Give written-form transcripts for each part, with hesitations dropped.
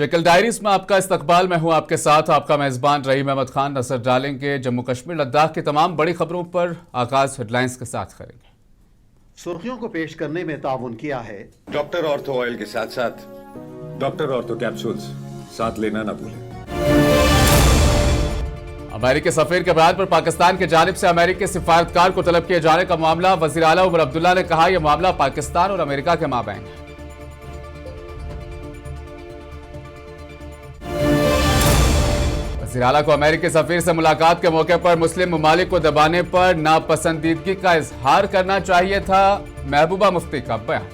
Jekyll diaries में आपका इस्तकबाल। मैं हूं आपके साथ आपका मेजबान रहीम अहमद खान। नजर डालेंगे जम्मू कश्मीर लद्दाख की तमाम बड़ी खबरों पर। आगाज हेडलाइंस के साथ करेंगे। सुर्खियों को पेश करने में ताउन किया है डॉक्टर ऑर्थो ऑयल के साथ साथ डॉक्टर ऑर्थो कैप्सूल्स साथ लेना ना भूलें। अमेरिकी सफीर के बयान पर पाकिस्तान की जानिब से अमेरिकी सिफारतकार को तलब किए जाने का मामला। वजीर आला उमर अब्दुल्ला ने कहा यह मामला पाकिस्तान और अमेरिका के माबैन है। वजीर आला को अमेरिकी सफीर से मुलाकात के मौके पर मुस्लिम ममालिक को दबाने पर नापसंदीदगी का इजहार करना चाहिए था, महबूबा मुफ्ती का बयान।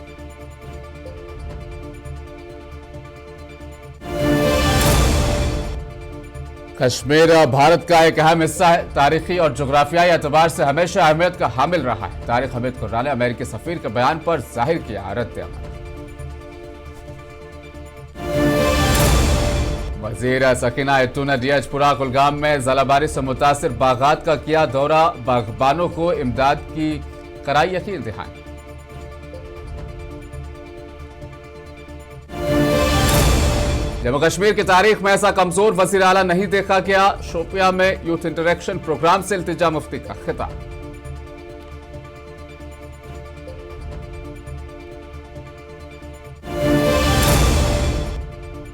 कश्मीर भारत का एक अहम हिस्सा है। तारीखी और जोग्राफियाई एतबार से हमेशा अहमियत का हामिल रहा है। तारिक हमीद कुर्रा ने अमेरिकी सफीर के बयान पर जाहिर किया रद्द-ए-अमल। वजीर सकीना इत्तू ने डीएचपुरा कुलगाम में जलाबारी से मुतासिर बागात का किया दौरा। बागबानों को इमदाद की कराई यकीन दहानी। जम्मू कश्मीर की तारीख में ऐसा कमजोर वजीर आला नहीं देखा गया। शोपिया में यूथ इंटरेक्शन प्रोग्राम से इल्तिजा मुफ्ती का खिताब।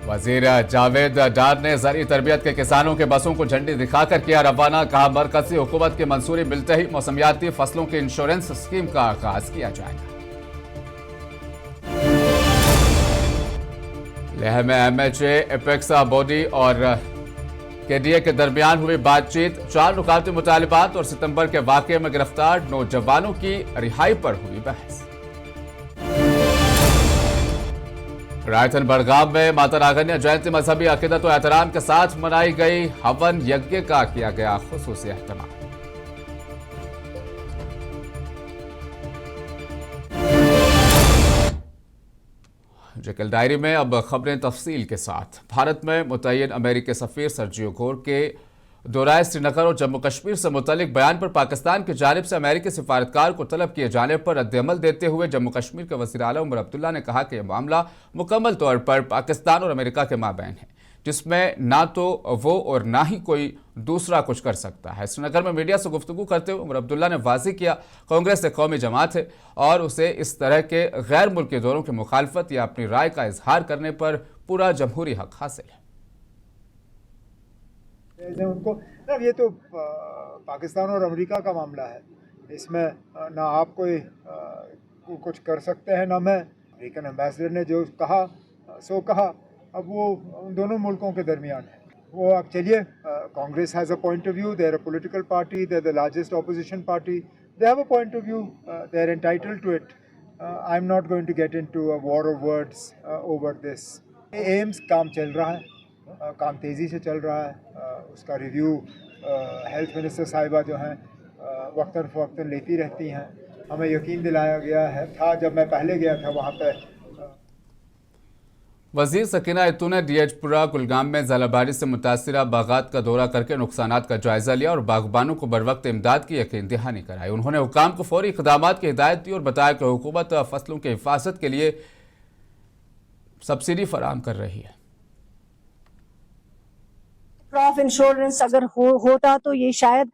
वजीर जावेद डार ने ज़रई तरबियत के किसानों के बसों को झंडी दिखाकर किया रवाना। कहा मरकजी हुकूमत की मंजूरी मिलते ही मौसमियाती फसलों के इंश्योरेंस स्कीम का आगाज किया जाएगा। लेह में एमएचए, एपेक्स बॉडी और केडीए के दरमियान हुई बातचीत। 4 रुकावटी मुतालिबात और सितंबर के वाकये में गिरफ्तार नौजवानों की रिहाई पर हुई बहस। रायथन बड़गाम में माता रागन्या जयंती मजहबी अकीदत और एहतराम के साथ मनाई गई। हवन यज्ञ का किया गया खुसूसी एहतमाम। जेकल डायरी में अब खबरें तफसील के साथ। भारत में मुतय्यन अमेरिकी सफीर सर्जियो घोर के दौराए श्रीनगर और जम्मू कश्मीर से मुतल्लिक बयान पर पाकिस्तान की जानिब से अमेरिकी सिफारतकार को तलब किए जाने पर रद्द-ए-अमल देते हुए जम्मू कश्मीर के वज़ीर आला उमर अब्दुल्ला ने कहा कि यह मामला मुकम्मल तौर पर पाकिस्तान और अमेरिका के माबैन है, जिसमें ना तो वो और ना ही कोई दूसरा कुछ कर सकता है। श्रीनगर में मीडिया से गुफ्तगू करते हुए उमर अब्दुल्ला ने वाज़ेह किया कांग्रेस एक कौमी जमात है और उसे इस तरह के गैर मुल्की दौरों की मुखालफत या अपनी राय का इजहार करने पर पूरा जमहूरी हक हासिल है। उनको ये तो पाकिस्तान और अमेरिका का मामला है, इसमें ना आप कोई कुछ कर सकते हैं ना मैं। अमेरिकन एम्बेसडर ने जो कहा सो कहा, अब वो उन दोनों मुल्कों के दरमियान है। वो अब चलिए, Congress has a point of view, they are a political party, they are the largest opposition party, they have a point of view, they are entitled to it. I am not going to get into a war of words over this. AIIMS काम चल रहा है, काम तेज़ी से चल रहा है। उसका रिव्यू हेल्थ मिनिस्टर साहिबा जो हैं वक्तन फ़वक्तन लेती रहती हैं। हमें यकीन दिलाया गया है था जब मैं पहले गया था वहाँ पर। वजीर सकीना इत्तू ने डीएचपुरा कुलगाम में जलाबारी से मुतासिरा बागात का दौरा करके नुकसानात का जायजा लिया और बागबानों को बरवक्त इमदाद की यकीन दहानी कराई। उन्होंने हुकाम को फौरी इक़दामात की हिदायत दी और बताया कि हुकूमत फसलों की हिफाजत के लिए सब्सिडी फराहम कर रही है। क्रॉप इंश्योरेंस अगर होता तो ये शायद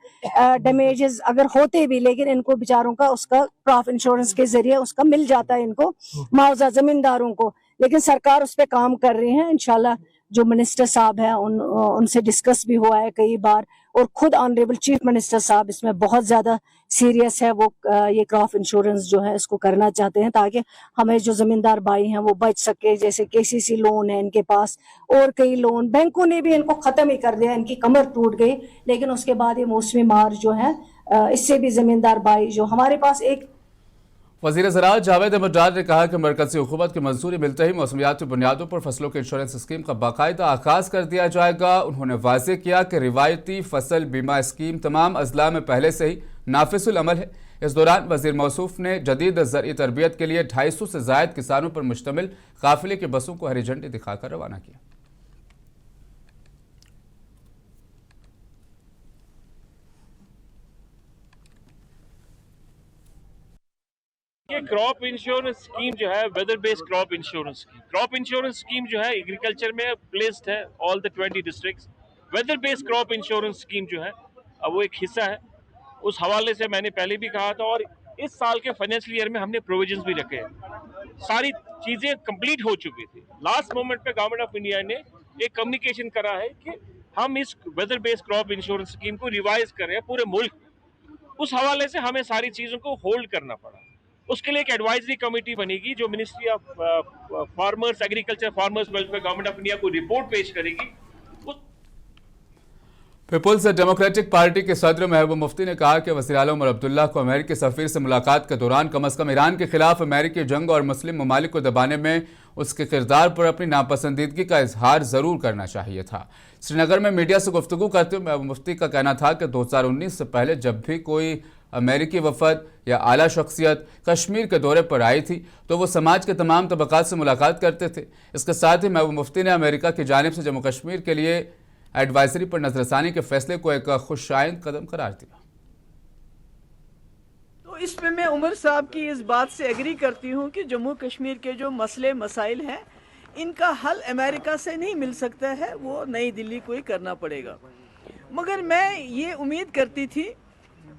डैमेजेस अगर होते भी, लेकिन इनको बेचारों का उसका क्रॉप इंश्योरेंस के जरिए उसका मिल जाता है इनको मुआवजा जमींदारों को। लेकिन सरकार उस पर काम कर रही है। इंशाल्लाह जो मिनिस्टर साहब हैं उनसे डिस्कस भी हुआ है कई बार, और खुद ऑनरेबल चीफ मिनिस्टर साहब इसमें बहुत ज्यादा सीरियस है। वो ये क्रॉप इंश्योरेंस जो है इसको करना चाहते हैं ताकि हमें जो जमींदार भाई हैं वो बच सके। जैसे केसीसी लोन है इनके पास और कई लोन बैंकों ने भी इनको खत्म ही कर दिया, इनकी कमर टूट गई। लेकिन उसके बाद ये मौसमी मार जो है इससे भी जमींदार भाई जो हमारे पास एक वज़ीर ज़राअत जावेद अहमद डार ने कहा कि मरकज़ी हुकूमत की मंजूरी मिलते ही मौसमियाती बुनियादों पर फसलों के इंश्योरेंस स्कीम का बाकायदा आगाज़ कर दिया जाएगा। उन्होंने वाज़ेह किया कि रिवायती फसल बीमा स्कीम तमाम अजला में पहले से ही नाफिजुल अमल है। इस दौरान वज़ीर मौसूफ ने जदीद ज़रई तरबियत के लिए 250 से ज़ायद किसानों पर मुश्तमिल काफिले की बसों को हरी झंडी दिखाकर रवाना किया। देखिए, क्रॉप इंश्योरेंस स्कीम जो है, weather based crop insurance scheme जो है एग्रीकल्चर में प्लेस्ड है all the 20 districts. Weather based crop insurance scheme जो है अब वो एक हिस्सा है। उस हवाले से मैंने पहले भी कहा था, और इस साल के फाइनेंशियल ईयर में हमने प्रोविजंस भी रखे हैं। सारी चीजें कंप्लीट हो चुकी थी। लास्ट मोमेंट पे गवर्नमेंट ऑफ इंडिया ने एक कम्युनिकेशन करा है कि हम इस weather based crop insurance scheme को रिवाइज कर रहे हैं पूरे मुल्क में। उस हवाले से हमें सारी चीजों को होल्ड करना पड़ा। उसके लिए एक एडवाइजरी कमेटी बनेगी जो ministry of farmers, agriculture, farmers welfare, government of India को रिपोर्ट पेश करेगी। पीपुल्स डेमोक्रेटिक पार्टी के सदर महबूब मुफ्ती ने कहा कि वज़ीर आला उमर अब्दुल्ला को अमेरिकी सफ़ीर से मुलाकात के दौरान कम अज़ कम ईरान के खिलाफ अमेरिकी जंग और मुस्लिम ममालिक को दबाने में उसके किरदार पर अपनी नापसंदीदगी का इजहार ज़रूर करना चाहिए था। श्रीनगर में मीडिया से गुफ्तगू करते हुए महबूब मुफ्ती का कहना था कि 2019 से पहले जब भी कोई अमेरिकी वफद या आला शख्सियत कश्मीर के दौरे पर आई थी तो वो समाज के तमाम तबकात से मुलाकात करते थे। इसके साथ ही महबूब मुफ्ती ने अमेरिका की जानिब से जम्मू कश्मीर के लिए एडवाइजरी पर नजरसानी के फैसले को एक खुशाइंद कदम करार दिया। तो इसमें मैं उमर साहब की इस बात से एग्री करती हूँ कि जम्मू कश्मीर के जो मसले मसाइल हैं इनका हल अमेरिका से नहीं मिल सकता है, वो नई दिल्ली को ही करना पड़ेगा। मगर मैं ये उम्मीद करती थी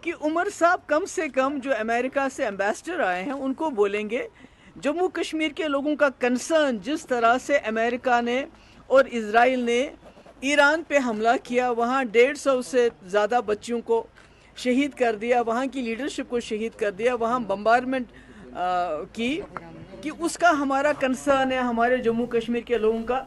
कि उमर साहब कम से कम जो अमेरिका से एम्बेसडर आए हैं उनको बोलेंगे जम्मू कश्मीर के लोगों का कंसर्न, जिस तरह से अमेरिका ने और इजराइल ने ईरान पे हमला किया, वहाँ 150 से ज़्यादा बच्चियों को शहीद कर दिया, वहाँ की लीडरशिप को शहीद कर दिया, वहाँ बम्बारमेंट की, कि उसका हमारा कंसर्न है हमारे जम्मू कश्मीर के लोगों का।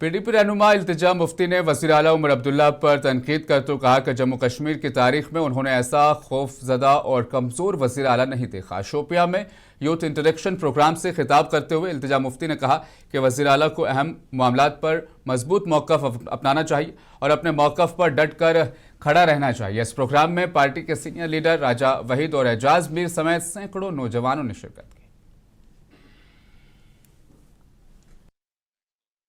पीडीपी रहनुमा इल्तिजा मुफ्ती ने वज़ीर आला उमर अब्दुल्ला पर तनकीद करते हुए कहा कि जम्मू कश्मीर की तारीख में उन्होंने ऐसा खौफजदा और कमज़ोर वज़ीर आला नहीं देखा। शोपिया में यूथ इंटरेक्शन प्रोग्राम से खिताब करते हुए इल्तिजा मुफ्ती ने कहा कि वज़ीर आला को अहम मामलात पर मजबूत मौक़िफ़ अपनाना चाहिए और अपने मौक़िफ़ पर डट कर खड़ा रहना चाहिए। इस प्रोग्राम में पार्टी के सीनियर लीडर राजा वहीद और एजाज मीर समेत सैकड़ों नौजवानों ने शिरकत की।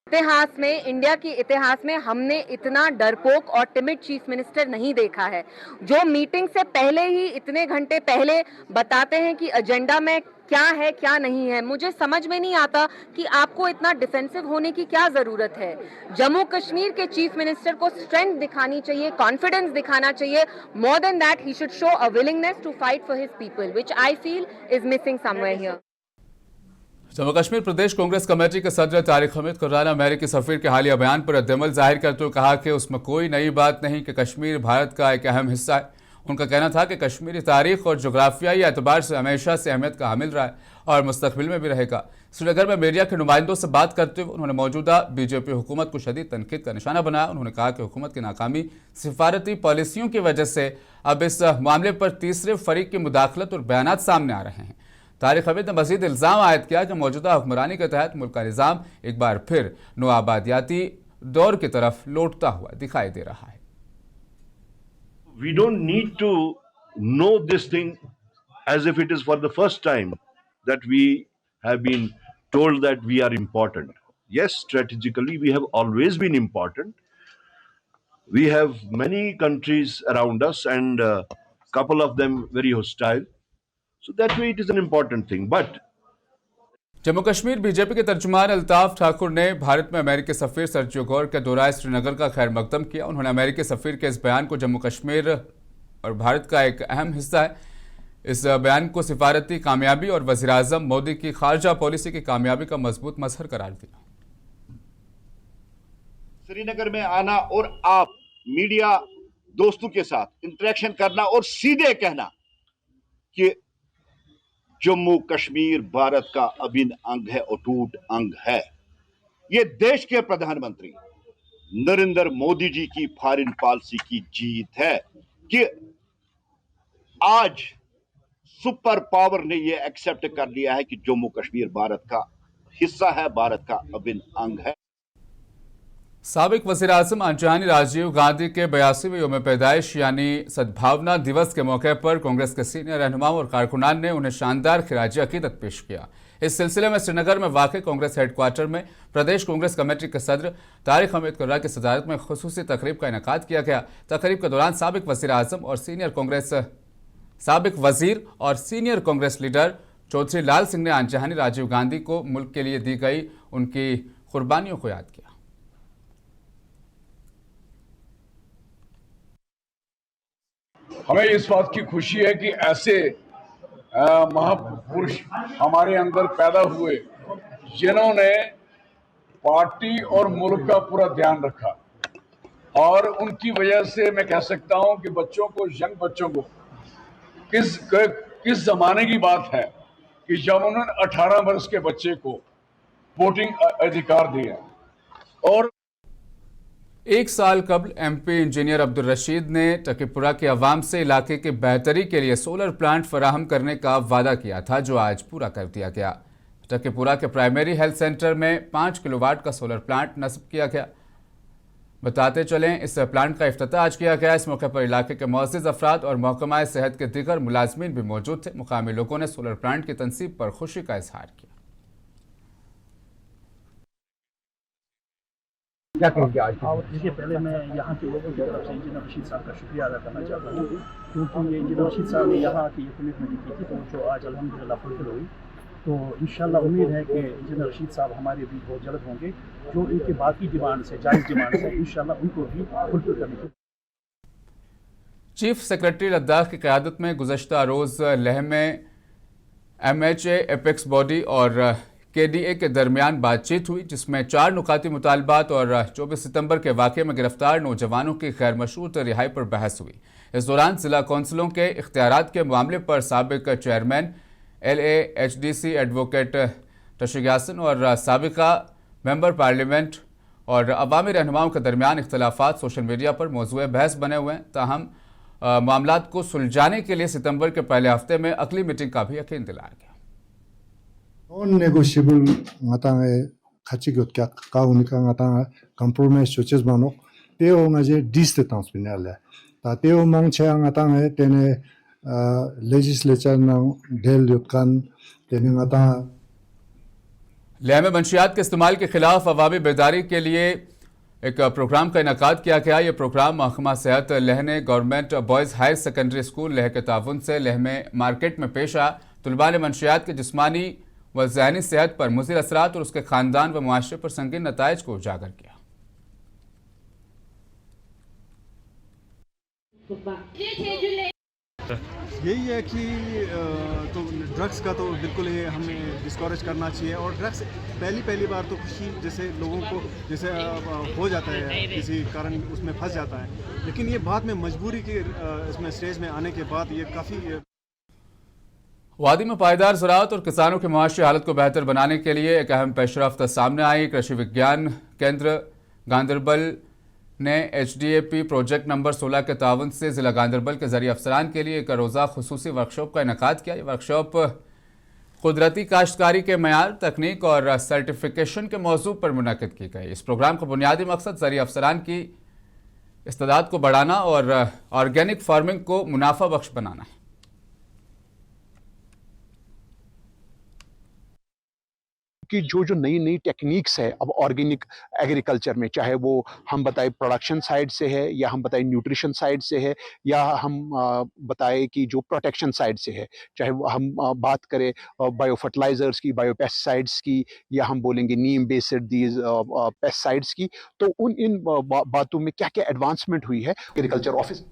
इतिहास में, इंडिया के इतिहास में हमने इतना डरपोक और टिमिड चीफ मिनिस्टर नहीं देखा है, जो मीटिंग से पहले ही इतने घंटे पहले बताते हैं कि एजेंडा में क्या है क्या नहीं है। मुझे समझ में नहीं आता कि आपको इतना डिफेंसिव होने की क्या जरूरत है। जम्मू कश्मीर के चीफ मिनिस्टर को स्ट्रेंथ दिखानी चाहिए, कॉन्फिडेंस दिखाना चाहिए। More than that he should show a willingness to fight for his people, which I feel is missing somewhere here. Jammu Kashmir Pradesh Congress committee के सदर तारिक हमीद कुर्रान ने अमेरिकी सफीर के हालिया बयान पर रद्दअमल जाहिर करते हुए कहा कि उसमें कोई नई बात नहीं कि कश्मीर भारत का एक अहम हिस्सा है। उनका कहना था कि कश्मीरी तारीख और जोग्राफियाई एतबार से हमेशा से अहमियत का हामिल रहा है और मुस्तकबिल में भी रहेगा। श्रीनगर में मीडिया के नुमाइंदों से बात करते हुए उन्होंने मौजूदा बीजेपी हुकूमत को शदीद तनकीद का निशाना बनाया। उन्होंने कहा कि हुकूमत की नाकामी सिफारती पॉलिसियों की वजह से अब इस मामले पर तीसरे फरीक की मुदाखलत और बयानात सामने आ रहे हैं। तारिक हमीद ने मजीद इल्ज़ाम आयद किया कि मौजूदा हुक्मरानी के तहत मुल्क का निज़ाम एक बार फिर नोआबादियाती दौर की तरफ लौटता हुआ दिखाई दे रहा है। We don't need to know this thing as if it is for the first time that we have been told that we are important. Yes, strategically we have always been important. We have many countries around us and a couple of them very hostile. So that way it is an important thing. But Jammu Kashmir BJP के तर्जुमान अल्ताफ ठाकुर ने भारत में अमेरिकी सफ़ीर Sergio गौर के दौराए श्रीनगर का खैर मकदम किया। उन्होंने अमेरिकी सफ़ीर के इस बयान को जम्मू कश्मीर और भारत का एक अहम हिस्सा है, इस बयान को सिफारती कामयाबी और वज़ीर-ए-आज़म मोदी की खारजा पॉलिसी की कामयाबी का मजबूत मजहर करार दिया। श्रीनगर में आना और आप मीडिया दोस्तों के साथ इंटरेक्शन करना और सीधे कहना कि जम्मू कश्मीर भारत का अभिन्न अंग है, अटूट अंग है। ये देश के प्रधानमंत्री नरेंद्र मोदी जी की फॉरेन पॉलिसी की जीत है कि आज सुपर पावर ने ये एक्सेप्ट कर लिया है कि जम्मू कश्मीर भारत का हिस्सा है, भारत का अभिन्न अंग है। साबिक वज़ीर आज़म आंजहानी राजीव गांधी के 82वें यौम पैदाइश यानी सद्भावना दिवस के मौके पर कांग्रेस के सीनियर रहनुमाओं और कारकुनान ने उन्हें शानदार खिराज अकीदत पेश किया। इस सिलसिले में श्रीनगर में वाक़ कांग्रेस हेडक्वार्टर में प्रदेश कांग्रेस कमेटी के सदर तारिक हमीद कुर्रान की सदारत में खुसूसी तकरीब का इनेकाद किया गया। तकरीब के दौरान साबिक वज़ीर आज़म और सीनियर कांग्रेस साबिक वजीर और सीनियर कांग्रेस लीडर चौधरी लाल सिंह ने अनचाहनी राजीव गांधी को मुल्क के लिए दी गई उनकी कुर्बानियों को याद किया। हमें इस बात की खुशी है कि ऐसे महापुरुष हमारे अंदर पैदा हुए जिन्होंने पार्टी और मुल्क का पूरा ध्यान रखा, और उनकी वजह से मैं कह सकता हूं कि बच्चों को, यंग बच्चों को किस जमाने की बात है कि जब उन्होंने 18 वर्ष के बच्चे को वोटिंग अधिकार दिया। और एक साल कबल एमपी इंजीनियर अब्दुल रशीद ने टकीपुरा के अवाम से इलाके की बेहतरी के लिए सोलर प्लांट फराहम करने का वादा किया था, जो आज पूरा कर दिया गया। टकीपुरा के प्राइमरी हेल्थ सेंटर में 5 किलोवाट का सोलर प्लांट नस्ब किया गया। बताते चलें, इस प्लांट का इफ्तिताह आज किया गया। इस मौके पर इलाके के मुअज़्ज़िज़ अफराद और महकमा सेहत के दीगर मुलाजमीन भी मौजूद थे। मुकामी लोगों ने सोलर प्लांट की तनसीब पर खुशी का इजहार किया। क्या कहेंगे आज? देखिए, पहले मैं यहाँ के लोगों की तरफ से इंजीनियर रशीद साहब का शुक्रिया अदा करना चाहता हूँ, क्योंकि इंजीनियर रशीद साहब ने यहाँ की कमिटमेंट की थी, तो जो आज अल्हम्दुलिल्लाह फुलफिल हुई। तो इंशाल्लाह उम्मीद है कि इंजीनियर रशीद साहब हमारे बीच बहुत जल्द होंगे, जो इनके बाकी डिमांड से, जायज़ डिमांड से, इंशाल्लाह उनको भी फुलफिल करने की। चीफ सेक्रेटरी लद्दाख की क़यादत में गुज़श्ता रोज़ लेह में MHA, एपेक्स बॉडी और KDA के दरमियान बातचीत हुई, जिसमें 4 नुकाती मुतालबात और 24 सितंबर के वाक़े में गिरफ्तार नौजवानों की गैर मशरूत रिहाई पर बहस हुई। इस दौरान ज़िला कौंसलों के इख्तियारात के मामले पर साबिक चेयरमैन LAHDC एडवोकेट तशगियासन और साबिका मेंबर पार्लियामेंट और अवामी रहनुमाओं के दरमियान इख्तलाफात सोशल मीडिया पर मौजूए बहस बने हुए हैं। ताहम मामलात को सुलझाने के लिए सितंबर के पहले हफ्ते में अगली मीटिंग का भी यकीन दिलाया गया। Non-negotiable ngatange khachigot kya kaunika ngatanga compromise choches manok teo ngaje distance binale ta teo mangche ngatange tene legislature na del yotkan tene ngata। Leh में मंशियात के इस्तेमाल के खिलाफ अवामी बेदारी के लिए एक प्रोग्राम का इनेकाद किया गया। ये प्रोग्राम महकमा सेहत लेह ने government boys higher secondary school Leh के ताउन से लेह में मार्केट में पेश आया। तलबा ने मंशियात के जिस्मानी व ज़हनी सेहत पर मुज़िर असरात और उसके ख़ानदान व मुआशरे पर संगीन नताइज को उजागर किया। यही है कि तो ड्रग्स का तो बिल्कुल ये हमें डिस्करेज करना चाहिए। और ड्रग्स पहली बार तो खुशी जैसे लोगों को जैसे हो जाता है, किसी कारण उसमें फंस जाता है, लेकिन ये बाद में मजबूरी के इसमें स्टेज में आने के बाद ये काफ़ी। वादी में पायदार ज़राअत और किसानों की मुआशी हालत को बेहतर बनाने के लिए एक अहम पेशरफ्त सामने आई। कृषि विज्ञान केंद्र गांदरबल ने HDAP प्रोजेक्ट नंबर 16 के ताउन से ज़िला गांदरबल के ज़रिए अफसरान के लिए एक रोज़ा खुसूसी वर्कशॉप का इनेकाद किया। ये वर्कशॉप कुदरती काश्तकारी के मयार, तकनीक और सर्टिफिकेशन के मौजू पर मुनक़िद की गई। इस प्रोग्राम का बुनियादी मकसद ज़रिए अफसरान की इस्तेदाद को बढ़ाना और ऑर्गेनिक फार्मिंग को मुनाफा बख्श बनाना है। कि जो नई टेक्निक्स है अब ऑर्गेनिक एग्रीकल्चर में, चाहे वो हम बताए प्रोडक्शन साइड से है या हम बताए न्यूट्रिशन साइड से है या हम बताए कि जो प्रोटेक्शन साइड से है, चाहे हम बात करें बायो फर्टिलाइजर्स की, बायो पेस्टिसाइड्स की, या हम बोलेंगे नीम बेस्ड दीज पेस्टिसाइड्स की, तो इन बातों में क्या क्या एडवांसमेंट हुई है। एग्रीकल्चर ऑफिस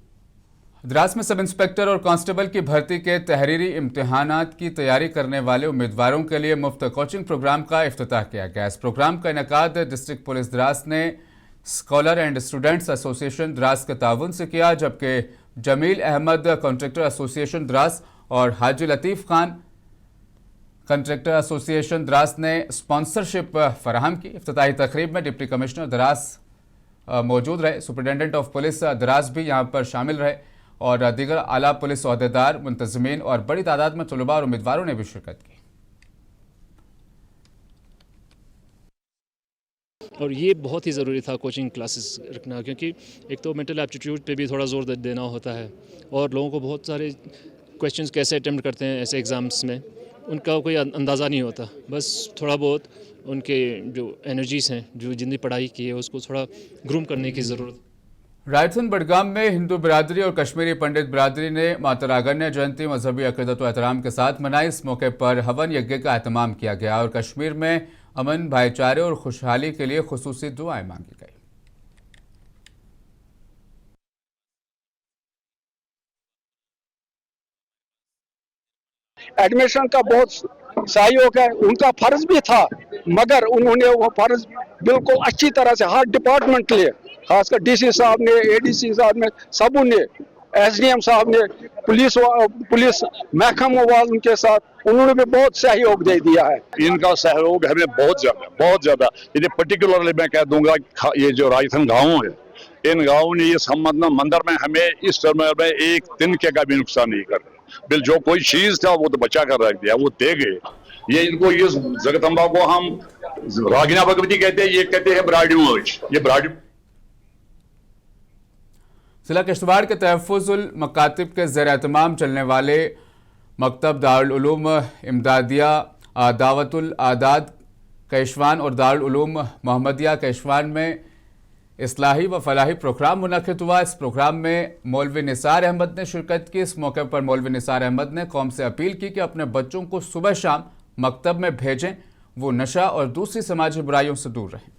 द्रास में सब इंस्पेक्टर और कांस्टेबल की भर्ती के तहरीरी इम्तिहानात की तैयारी करने वाले उम्मीदवारों के लिए मुफ्त कोचिंग प्रोग्राम का इफ्तिताह किया गया। इस प्रोग्राम का इनेकाद डिस्ट्रिक्ट पुलिस द्रास ने scholar and students association Dras के ताउन से किया, जबकि जमील अहमद कॉन्ट्रैक्टर एसोसिएशन द्रास और हाजी लतीफ़ खान कॉन्ट्रैक्टर एसोसिएशन द्रास ने स्पॉन्सरशिप फराहम की। इफ्तिताही तकरीब में डिप्टी कमिश्नर द्रास मौजूद रहे, सुपरिटेंडेंट ऑफ पुलिस द्रास भी यहाँ पर शामिल रहे और दीगर आला पुलिस ओहदेदार, मुंतज़मीन और बड़ी तादाद में तलबा और उम्मीदवारों ने भी शिरकत की। और ये बहुत ही ज़रूरी था कोचिंग क्लासेस रखना, क्योंकि एक तो मेंटल एप्टीट्यूड पे भी थोड़ा ज़ोर देना होता है और लोगों को बहुत सारे क्वेश्चंस कैसे अटेम्प्ट करते हैं ऐसे एग्ज़ाम्स में, उनका कोई अंदाज़ा नहीं होता। बस थोड़ा बहुत उनके जो एनर्जीज़ हैं, जो जितनी पढ़ाई की है उसको थोड़ा ग्रूम करने की ज़रूरत। रायसन बडगाम में हिंदू बिरादरी और कश्मीरी पंडित बिरादरी ने माता रागन्या जयंती मजहबी अकीदत व एहतराम के साथ मनाई। इस मौके पर हवन यज्ञ का एहतमाम किया गया और कश्मीर में अमन, भाईचारे और खुशहाली के लिए खुसूसी दुआएं मांगी गई। एडमिशन का बहुत सहयोग है, उनका फर्ज भी था, मगर उन्होंने वो फर्ज बिल्कुल अच्छी तरह से हर डिपार्टमेंट लिए, खासकर डीसी साहब ने, एडीसी साहब ने, सबों ने, एसडीएम साहब ने, पुलिस महकमा वालों उनके साथ उन्होंने भी बहुत सहयोग दे दिया है। इनका सहयोग हमें बहुत ज्यादा ये पर्टिकुलरली मैं कह दूंगा, ये जो रायसन गाँव है, इन गाँव ने ये संबंध मंदिर में हमें इस समय में एक तिनके का भी नुकसान नहीं कर, बिल जो कोई चीज था वो तो बचा कर रख दिया, वो दे गए। ये इनको ये जगदम्बा को हम रागिना भगवती कहते हैं, ये कहते हैं ब्राडिमोज, ये ब्राडिम। जिला किश्तवाड़ के तहफ़्फ़ुज़ुल मकातिब के ज़ेर एहतमाम चलने वाले मकतब दारुल उलूम इमदादिया दावतुल आदाद केशवान और दारुल उलूम मोहम्मदिया केशवान में इस्लाही व फलाही प्रोग्राम मुनक़िद हुआ। इस प्रोग्राम में मौलवी निसार अहमद ने शिरकत की। इस मौके पर मौलवी निसार अहमद ने कौम से अपील की कि अपने बच्चों को सुबह शाम मकतब में भेजें, वो नशा और दूसरी समाजी बुराइयों से दूर रहें।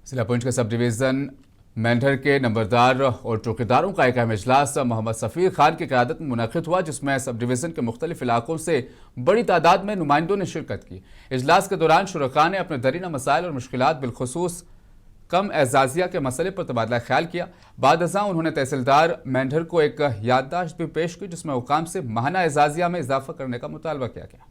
जिला पुंछ के सब डिवीज़न मेंढर के नंबरदार और चौकीदारों का एक अहम इजलास मोहम्मद सफ़ीर खान की क़यादत में मुनक़िद हुआ, जिसमें सब डिवीज़न के मुख्तलिफ इलाकों से बड़ी तादाद में नुमाइंदों ने शिरकत की। इजलास के दौरान शुरका ने अपने दरीना मसाइल और मुश्किलात बिलखुसूस कम एजाजिया के मसले पर तबादला ख्याल किया। बाद अज़ां उन्होंने तहसीलदार मेंढर को एक याददाश्त भी पेश की, जिसमें हुकाम से माहाना एजाजिया में इजाफा करने का मुतालबा किया गया।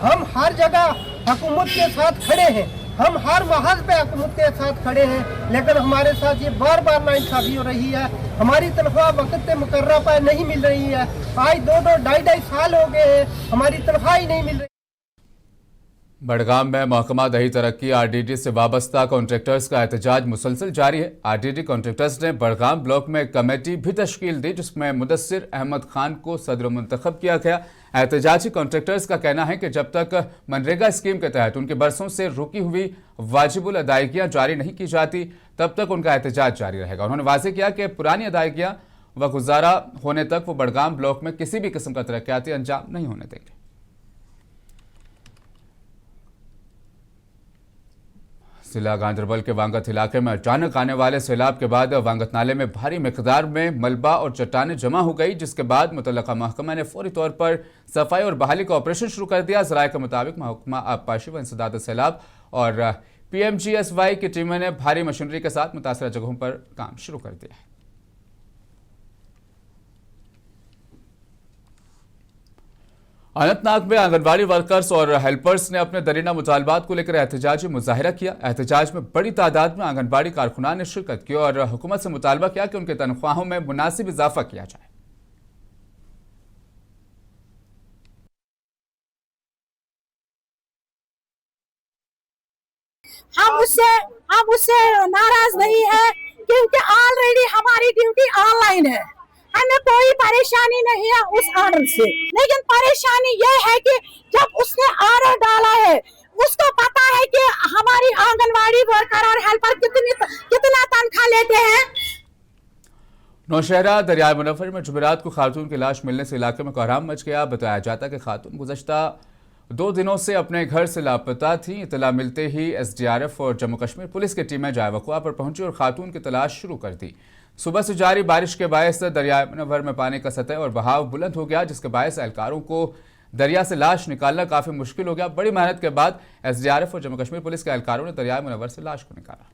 हम हर जगह हुकूमत के साथ खड़े हैं, हम हर महज पे हुकूमत के साथ खड़े हैं, लेकिन हमारे साथ ये बार बार नाइंसाफी हो रही है। हमारी तनख्वाह वक्त पे मुकर्रर पर नहीं मिल रही है। आज 2-2, 2.5 साल हो गए हैं, हमारी तनख्वाह ही नहीं मिल रही। बडगाम में महकमा दही तरक्की आरडीडी से वाबस्ता कॉन्ट्रैक्टर्स का एहतजाज मुसलसल जारी है। आरडीडी कॉन्ट्रैक्टर्स ने बडगाम ब्लॉक में कमेटी भी तश्कील दी, जिसमें मुदस्सिर अहमद खान को सदर मुंतखब किया गया। एहतजाजी कॉन्ट्रैक्टर्स का कहना है कि जब तक मनरेगा स्कीम के तहत उनके बरसों से रुकी हुई वाजिबुल अदायगियाँ जारी नहीं की जाती, तब तक उनका एहतजाज जारी रहेगा। उन्होंने वाज़ेह किया कि पुरानी अदायगियाँ व गुजारा होने तक वो बडगाम ब्लॉक में किसी भी किस्म का तरक्याती अंजाम नहीं होने देंगे। जिला गांधरबल के वांगत इलाके में अचानक आने वाले सैलाब के बाद वांगत नाले में भारी मिकदार में मलबा और चट्टानें जमा हो गई, जिसके बाद मुतल्लका महकमा ने फौरी तौर पर सफाई और बहाली का ऑपरेशन शुरू कर दिया। ज़राए के मुताबिक महकमा आबपाशी व इंसदाद सैलाब और PMGSY की टीमों ने भारी मशीनरी के साथ मुतासरा जगहों पर काम शुरू कर दिया है। अनंतनाग में आंगनबाड़ी वर्कर्स और हेल्पर्स ने अपने दरीना मुतालबात को लेकर एहतजाजी मुजाहिरा किया। एहतजाज में बड़ी तादाद में आंगनबाड़ी कारकुनान ने शिरकत की और हुकूमत से मुतालबा किया कि उनके तनख्वाहों में मुनासिब इजाफा किया जाए। हम उससे नाराज नहीं है, क्योंकि ऑलरेडी हमारी ड्यूटी ऑनलाइन है, हमें कोई परेशानी नहीं है उस ऑर्डर से। लेकिन परेशानी ये है कि जब उसने ऑर्डर डाला है, उसको पता है कि हमारी आंगनवाड़ी वर्कर और हेल्पर कितना तनख्वाह लेते हैं। नौशहरा दरियाए मुनव्वर में जुमेरात को खातून की लाश मिलने से इलाके में कोहराम मच गया। बताया जाता कि खातून गुज़श्ता 2 दिनों से अपने घर से लापता थी। इतला मिलते ही SDRF और जम्मू कश्मीर पुलिस की टीमें जाए वक़ुआ पर पहुंची और खातून की तलाश शुरू कर दी। सुबह से जारी बारिश के बायस दरियाए मुनव्वर में पानी का सतह और बहाव बुलंद हो गया, जिसके बायस एहलकारों को दरिया से लाश निकालना काफ़ी मुश्किल हो गया। बड़ी मेहनत के बाद SDRF और जम्मू कश्मीर पुलिस के एहलकारों ने दरियाए मुनव्वर से लाश को निकाला।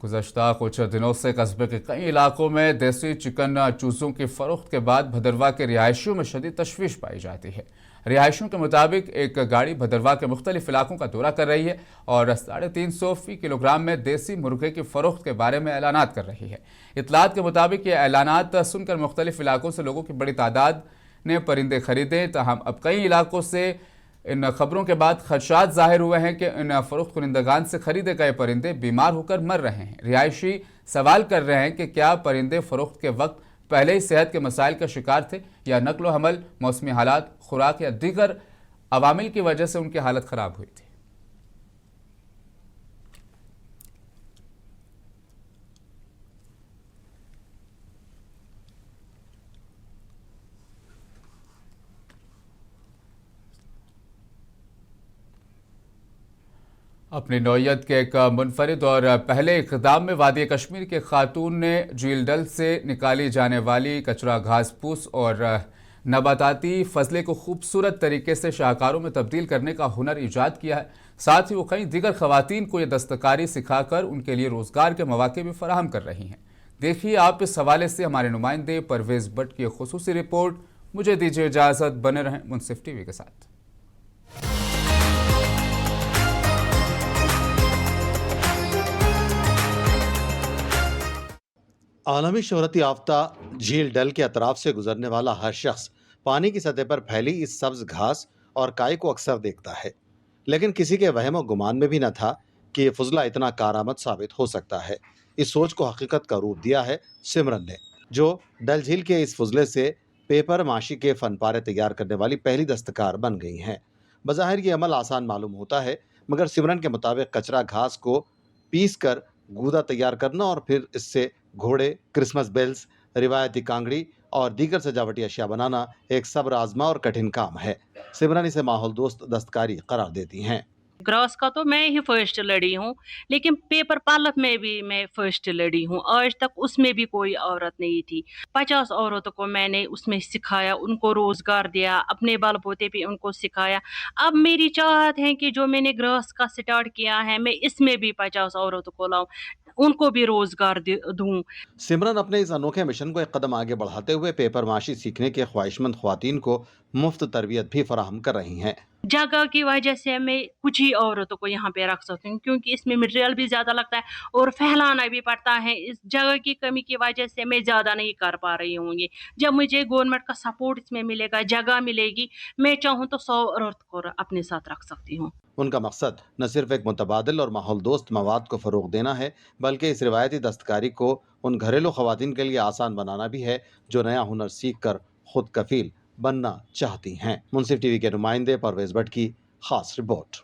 गुज़श्ता कुछ दिनों से कस्बे के कई इलाकों में देसी चिकन चूज़ों की फरोख्त के बाद भदरवा के रिहायशियों में शदीद तशवीश पाई जाती है। रिहायशियों के मुताबिक एक गाड़ी भदरवा के मुख्तलिफ इलाकों का दौरा कर रही है और 350 फी किलोग्राम में देसी मुर्गे की फरोख्त के बारे में ऐलानात कर रही है। इतलात के मुताबिक ये ऐलानात सुनकर मुख्तलिफ इलाकों से लोगों की बड़ी तादाद ने परिंदे खरीदे। ताहम अब कई इलाकों से इन खबरों के बाद खदशात जाहिर हुए हैं कि इन फरोख्त कुनिंदगान से खरीदे गए परिंदे बीमार होकर मर रहे हैं। रिहायशी सवाल कर रहे हैं कि क्या परिंदे फरोख्त के वक्त पहले ही सेहत के मसाइल का शिकार थे या नकलो हमल, मौसमी हालात, खुराक या दीगर अवामिल की वजह से उनकी हालत खराब हुई थी। अपनी नौयत के एक मुनफरिद और पहले इक़दाम में वादी कश्मीर के खातून ने झील डल से निकाली जाने वाली कचरा, घास फूस और नबाताती फजले को खूबसूरत तरीके से शाहकारों में तब्दील करने का हुनर ईजाद किया है। साथ ही वो कई दीगर खवातीन को यह दस्तकारी सिखाकर उनके लिए रोज़गार के मौके भी फराहम कर रही हैं। देखिए आप इस हवाले से हमारे नुमाइंदे परवेज़ भट्ट की खुसूसी रिपोर्ट। मुझे दीजिए इजाज़त, बने रहें मुनसिफ टीवी के साथ। आलमी शोहरत याफ्ता झील डल के अतराफ से गुजरने वाला हर शख्स पानी की सतह पर फैली इस सब्ज घास और काई को अक्सर देखता है, लेकिन किसी के वहम और गुमान में भी न था कि ये फजला इतना कारआमद साबित हो सकता है। इस सोच को हकीकत का रूप दिया है सिमरन ने, जो डल झील के इस फजले से पेपर माशी के फनपारे तैयार करने वाली पहली दस्तकार बन गई हैं। बज़ाहिर ये अमल आसान मालूम होता है, मगर सिमरन के मुताबिक कचरा घास को पीस कर गूदा तैयार करना और फिर इससे घोड़े, क्रिसमस बेल्स, रिवायती कांगड़ी और दीगर सजावटी अशिया बनाना एक सब्र आजमा और कठिन काम है। सिमरन इसे माहौल दोस्त दस्तकारी करार देती हैं। ग्रास का तो मैं ही फर्स्ट लड़ी हूँ, लेकिन पेपर पालक में भी मैं फर्स्ट लड़ी हूँ। आज तक उसमें भी कोई औरत नहीं थी। 50 औरतों को मैंने उसमें सिखाया, उनको रोजगार दिया, अपने बलबूते पे उनको सिखाया। अब मेरी चाहत है कि जो मैंने ग्रास का स्टार्ट किया है, मैं इसमें भी 50 औरतों को लाऊं, उनको भी रोजगार दूं। सिमरन अपने इस अनोखे मिशन को एक कदम आगे बढ़ाते हुए पेपर माशी सीखने के ख्वाहिशमंद ख्वातीन को मुफ्त तरबियत भी फराहम कर रही हैं। जगह की वजह से मैं कुछ ही औरतों को यहाँ पे रख सकती हूँ, क्योंकि इसमें मटेरियल भी ज़्यादा लगता है और फैलाना भी पड़ता है। इस जगह की कमी की वजह से मैं ज़्यादा नहीं कर पा रही हूँ। ये जब मुझे गवर्नमेंट का सपोर्ट इसमें मिलेगा, जगह मिलेगी, मैं चाहूँ तो 100 औरत को अपने साथ रख सकती हूँ। उनका मकसद न सिर्फ एक मुतबादिल और माहौल दोस्त मवाद को फ़रोग देना है, बल्कि इस रिवायती दस्तकारी को उन घरेलू ख़वातीन के लिए आसान बनाना भी है जो नया हुनर सीख कर खुद कफील बनना चाहती हैं। मुनसिफ टीवी के नुमाइंदे परवेज़ भट्ट की खास रिपोर्ट।